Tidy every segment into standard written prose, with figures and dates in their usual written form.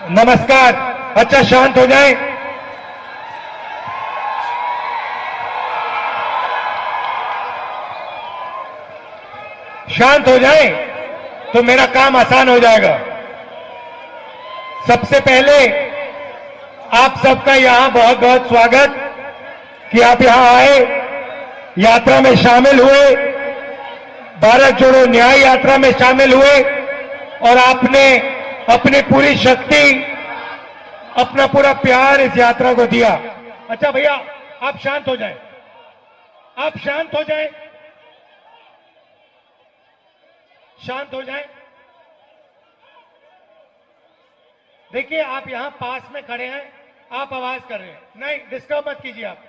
नमस्कार। अच्छा, शांत हो जाए। शांत हो जाए तो मेरा काम आसान हो जाएगा। सबसे पहले आप सबका यहां बहुत बहुत स्वागत कि आप यहां आए, यात्रा में शामिल हुए, भारत जोड़ो न्याय यात्रा में शामिल हुए और आपने अपनी पूरी शक्ति, अपना पूरा प्यार इस यात्रा को दिया। अच्छा भैया, आप शांत हो जाएं। आप शांत हो जाएं। शांत हो जाएं। देखिए, आप यहां पास में खड़े हैं, आप आवाज कर रहे हैं, नहीं डिस्टर्ब मत कीजिए आप।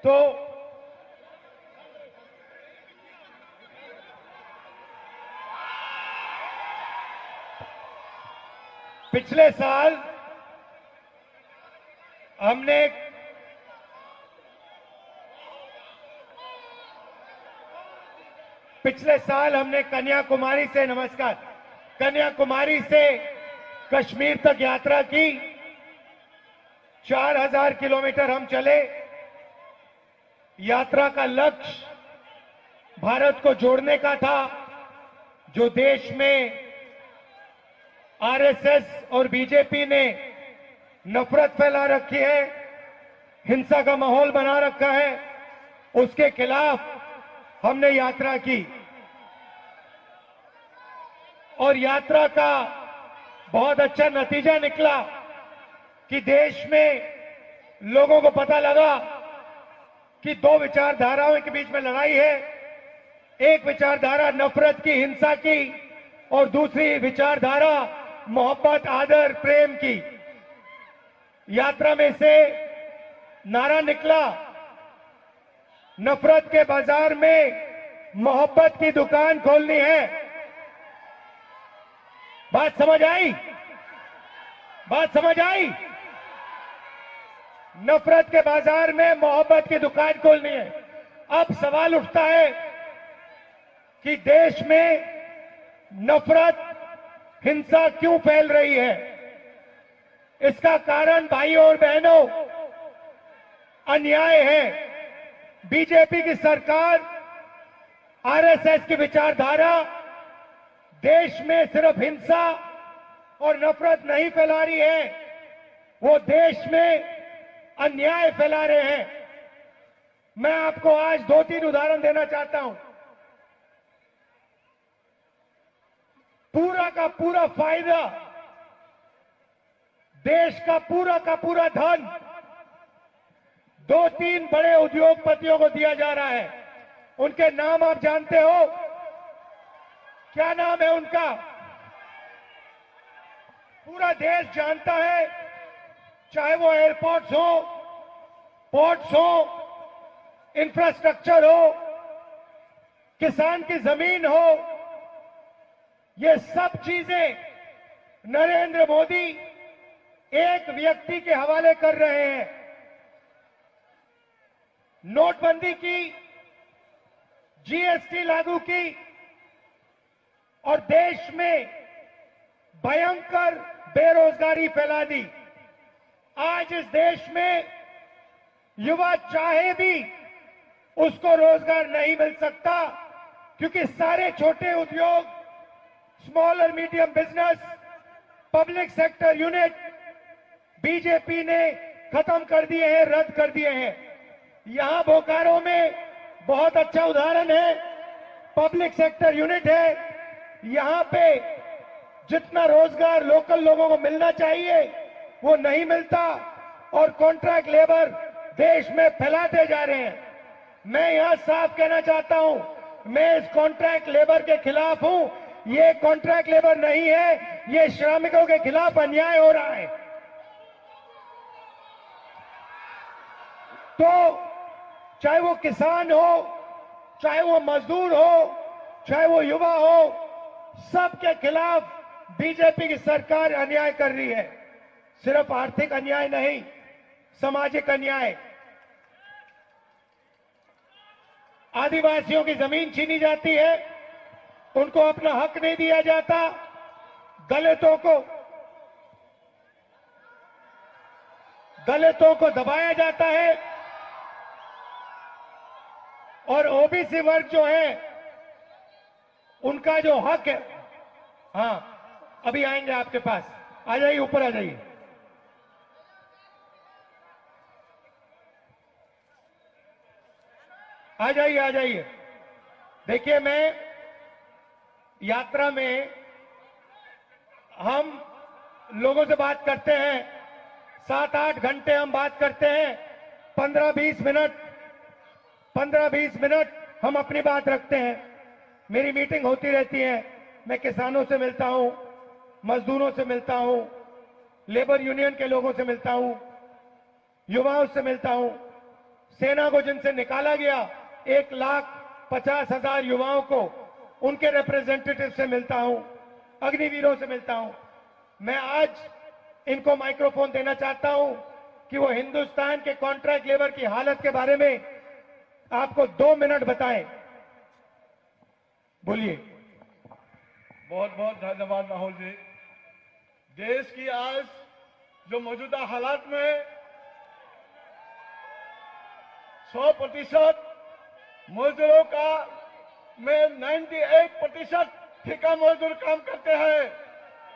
तो पिछले साल हमने कन्याकुमारी से, नमस्कार, कन्याकुमारी से कश्मीर तक यात्रा की। 4000 किलोमीटर हम चले। यात्रा का लक्ष्य भारत को जोड़ने का था, जो देश में आरएसएस और बीजेपी ने नफरत फैला रखी है, हिंसा का माहौल बना रखा है, उसके खिलाफ हमने यात्रा की। और यात्रा का बहुत अच्छा नतीजा निकला कि देश में लोगों को पता लगा कि दो विचारधाराओं के बीच में लड़ाई है। एक विचारधारा नफरत की, हिंसा की, और दूसरी विचारधारा मोहब्बत, आदर, प्रेम की। यात्रा में से नारा निकला, नफरत के बाजार में मोहब्बत की दुकान खोलनी है। बात समझ आई? बात समझ आई? नफरत के बाजार में मोहब्बत की दुकान खोलनी है। अब सवाल उठता है कि देश में नफरत, हिंसा क्यों फैल रही है? इसका कारण भाइयों और बहनों अन्याय है। बीजेपी की सरकार, आरएसएस की विचारधारा देश में सिर्फ हिंसा और नफरत नहीं फैला रही है, वो देश में अन्याय फैला रहे हैं। मैं आपको आज 2-3 उदाहरण देना चाहता हूं। पूरा का पूरा फायदा, देश का पूरा धन 2-3 बड़े उद्योगपतियों को दिया जा रहा है। उनके नाम आप जानते हो? क्या नाम है उनका? पूरा देश जानता है। चाहे वो एयरपोर्ट्स हो, पोर्ट्स हो, इंफ्रास्ट्रक्चर हो, किसान की जमीन हो, ये सब चीजें नरेंद्र मोदी एक व्यक्ति के हवाले कर रहे हैं। नोटबंदी की, जीएसटी लागू की और देश में भयंकर बेरोजगारी फैला दी। आज इस देश में युवा चाहे भी उसको रोजगार नहीं मिल सकता, क्योंकि सारे छोटे उद्योग, स्मॉल और medium business, public sector unit BJP ने खत्म कर दिए हैं, रद्द कर दिए हैं। यहां बोकारो में बहुत अच्छा उदाहरण है, पब्लिक सेक्टर यूनिट है। यहां पे जितना रोजगार लोकल लोगों को मिलना चाहिए वो नहीं मिलता और कॉन्ट्रैक्ट लेबर देश में फैलाते जा रहे हैं। मैं यहां साफ कहना चाहता हूं, मैं इस कॉन्ट्रैक्ट लेबर के खिलाफ हूं। ये कॉन्ट्रैक्ट लेबर नहीं है, ये श्रमिकों के खिलाफ अन्याय हो रहा है। तो चाहे वो किसान हो, चाहे वो मजदूर हो, चाहे वो युवा हो, सबके खिलाफ बीजेपी की सरकार अन्याय कर रही है। सिर्फ आर्थिक अन्याय नहीं, सामाजिक अन्याय। आदिवासियों की जमीन छीनी जाती है, उनको अपना हक नहीं दिया जाता, दलितों को दबाया जाता है और ओबीसी वर्ग जो है उनका जो हक है। हां, अभी आएंगे आपके पास। आ जाइए, ऊपर आ जाइए। आ जाइए, आ जाइए। देखिए, मैं यात्रा में हम लोगों से बात करते हैं, 7-8 घंटे हम बात करते हैं। 15-20 मिनट हम अपनी बात रखते हैं। मेरी मीटिंग होती रहती है, मैं किसानों से मिलता हूं, मजदूरों से मिलता हूं, लेबर यूनियन के लोगों से मिलता हूं, युवाओं से मिलता हूं, सेना को जिनसे निकाला गया 1,50,000 युवाओं को, उनके रिप्रेजेंटेटिव से मिलता हूं, अग्निवीरों से मिलता हूं। मैं आज इनको माइक्रोफोन देना चाहता हूं कि वो हिंदुस्तान के कॉन्ट्रैक्ट लेबर की हालत के बारे में आपको 2 मिनट बताएं। बोलिए। बहुत बहुत धन्यवाद राहुल जी। देश की आज जो मौजूदा हालात में 100% मजदूरों का में 98% ठेका मजदूर काम करते हैं,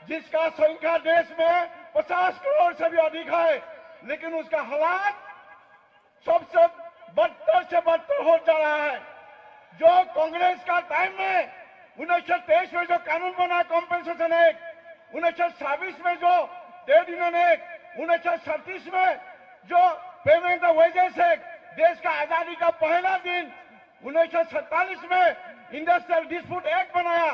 जिसका संख्या देश में 50 करोड़ से भी अधिक है, लेकिन उसका हालात सबसे बदतर से बदतर हो जा रहा है। जो कांग्रेस का टाइम में 1923 में जो कानून बना कॉम्पेंसेशन एक्ट, 1926 में जो ट्रेड यूनियन एक्ट, 1937 में जो पेमेंट ऑफ वेजेस एक्ट, देश का आजादी का पहला दिन 1947 में इंडस्ट्रियल डिस्प्यूट एक्ट बनाया,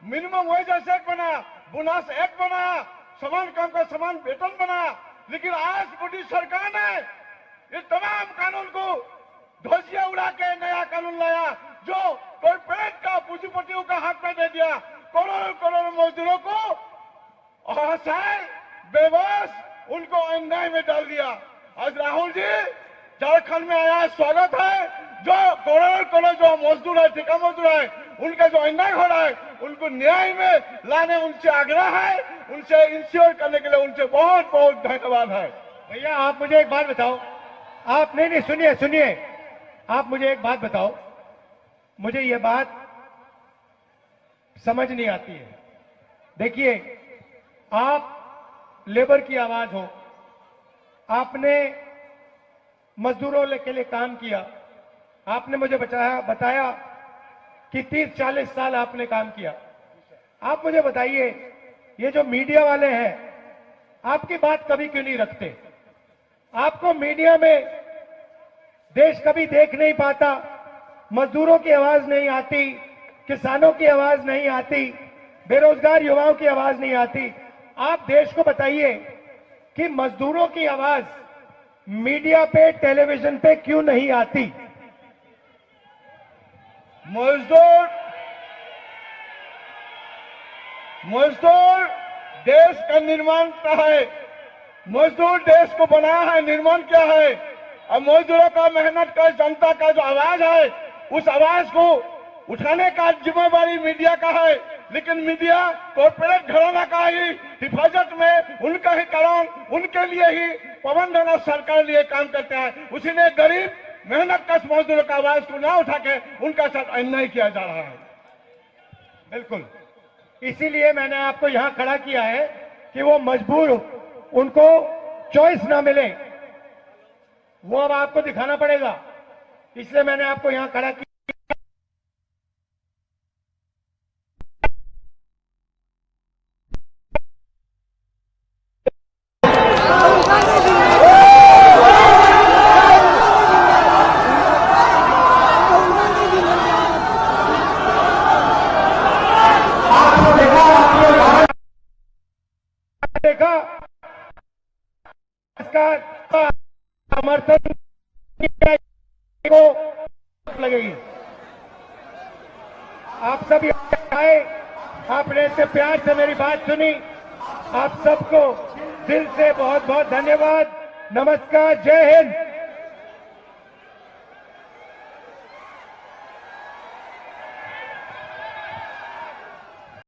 मिनिमम वेजेस एक्ट बनाया, बोनस एक्ट बनाया, समान काम का समान वेतन बनाया। लेकिन आज मोदी सरकार ने ये तमाम कानून को ध्वजिया उड़ा के नया कानून लाया, जो कॉर्पोरेट का पूंजीपतियों का हाथ में दे दिया, करोड़ों करोड़ों मजदूरों को असहाय बेबस उनको अन्याय में डाल दिया। आज राहुल जी झारखंड में आया, स्वागत है। जो करोड़ों करोड़ जो मजदूर है, ठेका मजदूर है, उनका जो अन्याय हो रहा है, उनको न्याय में लाने उनसे आग्रह है, उनसे इंश्योर करने के लिए उनसे बहुत बहुत धन्यवाद है। भैया, आप मुझे एक बात बताओ। आप नहीं, सुनिए, आप मुझे एक बात बताओ। मुझे ये बात समझ नहीं आती है। देखिए, आप लेबर की आवाज हो, आपने मजदूरों के लिए काम किया, आपने मुझे बताया कि 30-40 साल आपने काम किया। आप मुझे बताइए, ये जो मीडिया वाले हैं, आपकी बात कभी क्यों नहीं रखते? आपको मीडिया में देश कभी देख नहीं पाता, मजदूरों की आवाज नहीं आती, किसानों की आवाज नहीं आती, बेरोजगार युवाओं की आवाज नहीं आती। आप देश को बताइए कि मजदूरों की आवाज मीडिया पे, टेलीविजन पे क्यों नहीं आती? मजदूर देश का निर्माण क्या है? मजदूर देश को बनाया है, निर्माण क्या है? और मजदूरों का मेहनत का, जनता का जो आवाज है, उस आवाज को उठाने का जिम्मेवारी मीडिया का है। लेकिन मीडिया कॉर्पोरेट घराना का ही हिफाजत में, उनका ही कारण, उनके लिए ही प्रबंधन और सरकार लिए काम करते हैं। उसी ने गरीब मेहनत कश मजदूरों का आवाज को ना उठा के उनका साथ अन्याय किया जा रहा है। बिल्कुल, इसीलिए मैंने आपको यहां खड़ा किया है कि वो मजबूर, उनको चॉइस ना मिले, वो अब आपको दिखाना पड़ेगा। इसलिए मैंने आपको यहां खड़ा किया। देखा इसका समर्थन को लगेगी। आप सब आए, आपने इतने प्यार से मेरी बात सुनी। आप सबको दिल से बहुत बहुत धन्यवाद। नमस्कार, जय हिंद।